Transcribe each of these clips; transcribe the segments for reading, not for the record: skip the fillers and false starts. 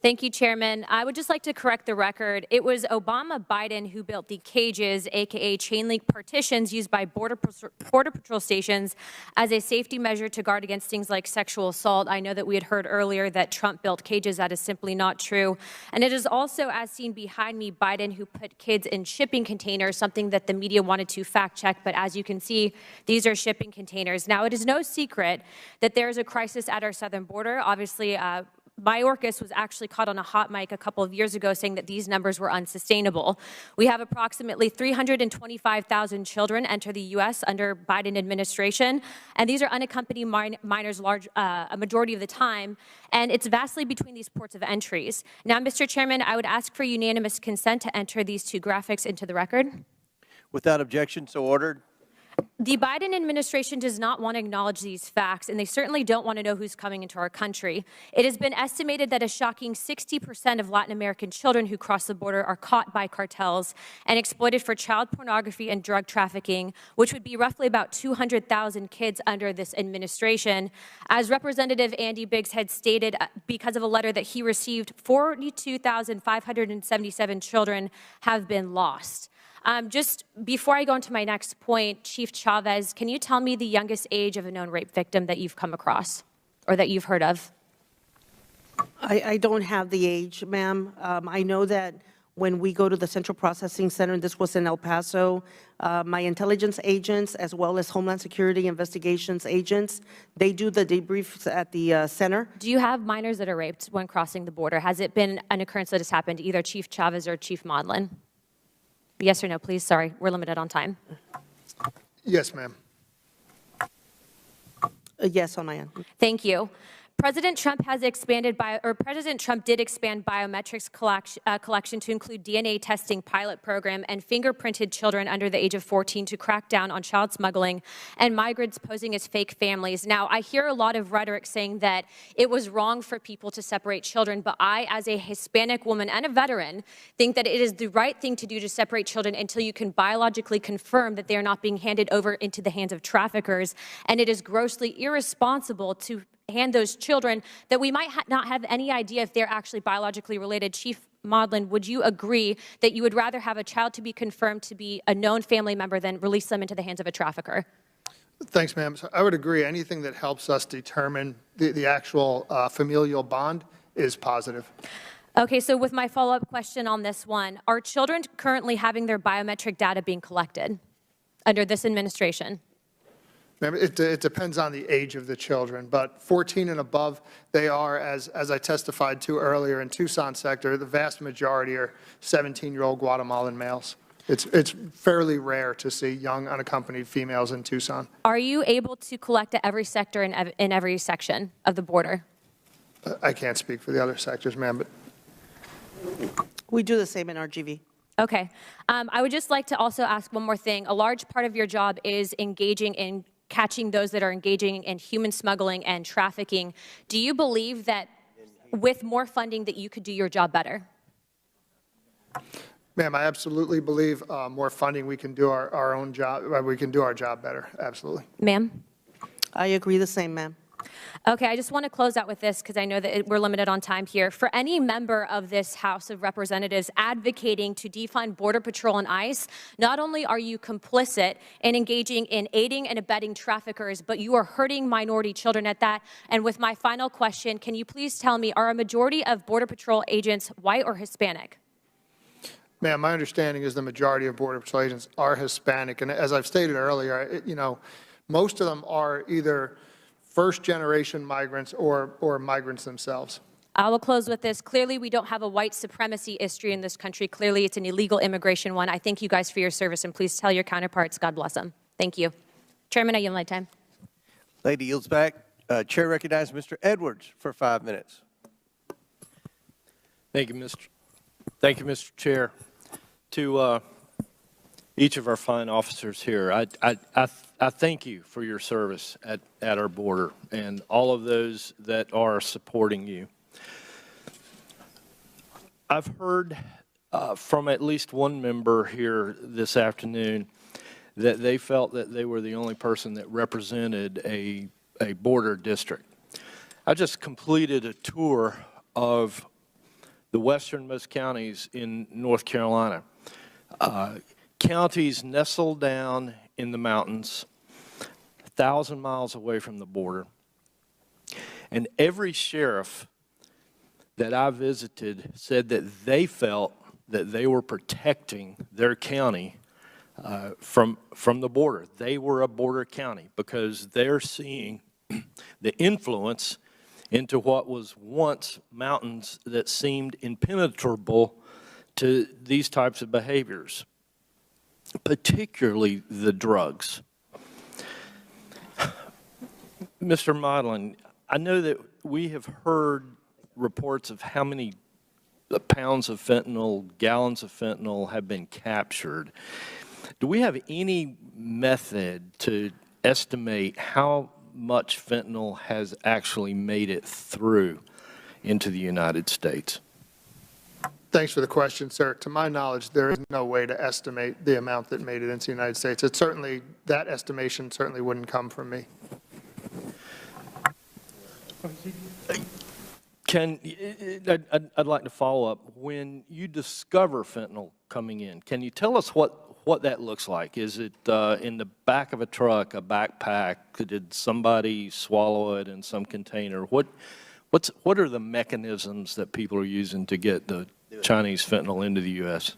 Thank you, Chairman. I would just like to correct the record. It was Obama Biden who built the CAGES, aka chain link partitions used by Border Patrol stations as a safety measure to guard against things like sexual assault. I know that we had heard earlier that Trump built CAGES. That is simply not true. And it is also, as seen behind me, Biden who put kids in shipping containers, something that the media wanted to fact check. But as you can see, these are shipping containers. Now, it is no secret that there is a crisis at our southern border. Obviously, Mayorkas was actually caught on a hot mic a couple of years ago saying that these numbers were unsustainable. We have approximately 325,000 children enter the U.S. under Biden administration, and these are unaccompanied minors a majority of the time, and it's vastly between these ports of entries. Now, Mr. Chairman, I would ask for unanimous consent to enter these two graphics into the record. Without objection, so ordered. The Biden administration does not want to acknowledge these facts, and they certainly don't want to know who's coming into our country. It has been estimated that a shocking 60% of Latin American children who cross the border are caught by cartels and exploited for child pornography and drug trafficking, which would be roughly about 200,000 kids under this administration. As Representative Andy Biggs had stated, because of a letter that he received, 42,577 children have been lost. Just before I go into my next point, Chief Chavez, can you tell me the youngest age of a known rape victim that you've come across or that you've heard of? I don't have the age, ma'am. I know that when we go to the Central Processing Center, and this was in El Paso, my intelligence agents as well as Homeland Security investigations agents, they do the debriefs at the center. Do you have minors that are raped when crossing the border? Has it been an occurrence that has happened to either Chief Chavez or Chief Modlin? Yes or no, please. Sorry, we're limited on time. Yes, ma'am. Yes, on my end. Thank you. President Trump did expand biometrics collection to include DNA testing pilot program and fingerprinted children under the age of 14 to crack down on child smuggling and migrants posing as fake families. Now, I hear a lot of rhetoric saying that it was wrong for people to separate children, but I, as a Hispanic woman and a veteran, think that it is the right thing to do to separate children until you can biologically confirm that they are not being handed over into the hands of traffickers, and it is grossly irresponsible to hand those children that we might not have any idea if they're actually biologically related. Chief Modlin, would you agree that you would rather have a child to be confirmed to be a known family member than release them into the hands of a trafficker? Thanks, ma'am. So I would agree. Anything that helps us determine the actual familial bond is positive. Okay, so with my follow-up question on this one, are children currently having their biometric data being collected under this administration? It depends on the age of the children, but 14 and above, they are, as I testified to earlier in Tucson sector, the vast majority are 17-year-old Guatemalan males. It's fairly rare to see young unaccompanied females in Tucson. Are you able to collect at every sector in every section of the border? I can't speak for the other sectors, ma'am, but we do the same in RGV. Okay. I would just like to also ask one more thing. A large part of your job is engaging in catching those that are engaging in human smuggling and trafficking. Do you believe that with more funding that you could do your job better? Ma'am, I absolutely believe more funding, we can do our own job, we can do our job better, absolutely. Ma'am? I agree the same, ma'am. Okay, I just want to close out with this because I know that we're limited on time here. For any member of this House of Representatives advocating to defund Border Patrol and ICE, not only are you complicit in engaging in aiding and abetting traffickers, but you are hurting minority children at that. And with my final question, can you please tell me, are a majority of Border Patrol agents white or Hispanic? Ma'am, my understanding is the majority of Border Patrol agents are Hispanic. And as I've stated earlier, most of them are either first-generation migrants or migrants themselves. I will close with this. Clearly, we don't have a white supremacy issue in this country. Clearly, it's an illegal immigration one. I thank you guys for your service, and please tell your counterparts, God bless them. Thank you. Chairman, I yield my time. Lady yields back. Chair recognizes Mr. Edwards for 5 minutes. Thank you, Mr. Chair. To each of our fine officers here, I thank you for your service at our border and all of those that are supporting you. I've heard from at least one member here this afternoon that they felt that they were the only person that represented a border district. I just completed a tour of the westernmost counties in North Carolina. Counties nestled down in the mountains, 1,000 miles away from the border. And every sheriff that I visited said that they felt that they were protecting their county from the border. They were a border county because they're seeing the influence into what was once mountains that seemed impenetrable to these types of behaviors, particularly the drugs. Mr. Modlin, I know that we have heard reports of how many pounds of fentanyl, gallons of fentanyl have been captured. Do we have any method to estimate how much fentanyl has actually made it through into the United States? Thanks for the question, sir. To my knowledge, there is no way to estimate the amount that made it into the United States. It certainly, that estimation certainly wouldn't come from me. I'd like to follow up. When you discover fentanyl coming in, can you tell us what that looks like? Is it in the back of a truck, a backpack? Did somebody swallow it in some container? What are the mechanisms that people are using to get the Chinese fentanyl into the U.S.?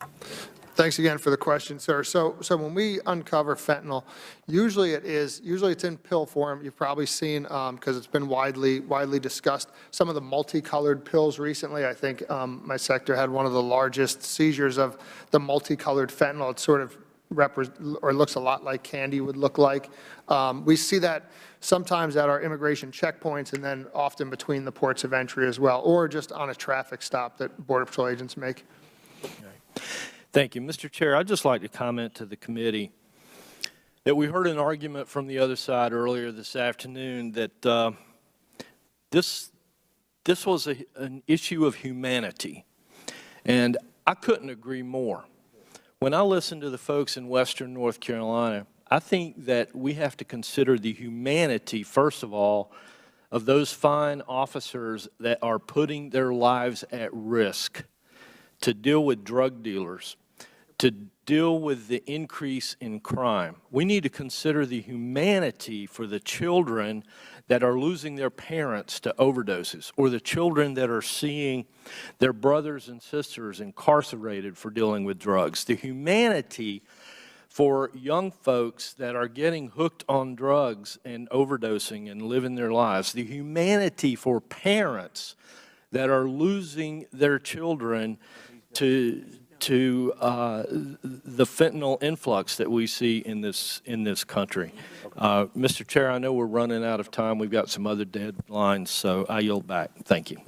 Thanks again for the question, sir. So when we uncover fentanyl, usually it's in pill form. You've probably seen, because it's been widely discussed, some of the multicolored pills recently. I think my sector had one of the largest seizures of the multicolored fentanyl. It sort of looks a lot like candy would look like. We see that sometimes at our immigration checkpoints and then often between the ports of entry as well, or just on a traffic stop that Border Patrol agents make. Okay. Thank you. Mr. Chair, I'd just like to comment to the committee that we heard an argument from the other side earlier this afternoon that this was an issue of humanity, and I couldn't agree more. When I listen to the folks in western North Carolina, I think that we have to consider the humanity, first of all, of those fine officers that are putting their lives at risk to deal with drug dealers, to deal with the increase in crime. We need to consider the humanity for the children that are losing their parents to overdoses, or the children that are seeing their brothers and sisters incarcerated for dealing with drugs. The humanity for young folks that are getting hooked on drugs and overdosing and living their lives. The humanity for parents that are losing their children to the fentanyl influx that we see in this country. Mr. Chair, I know we're running out of time. We've got some other deadlines, so I yield back. Thank you.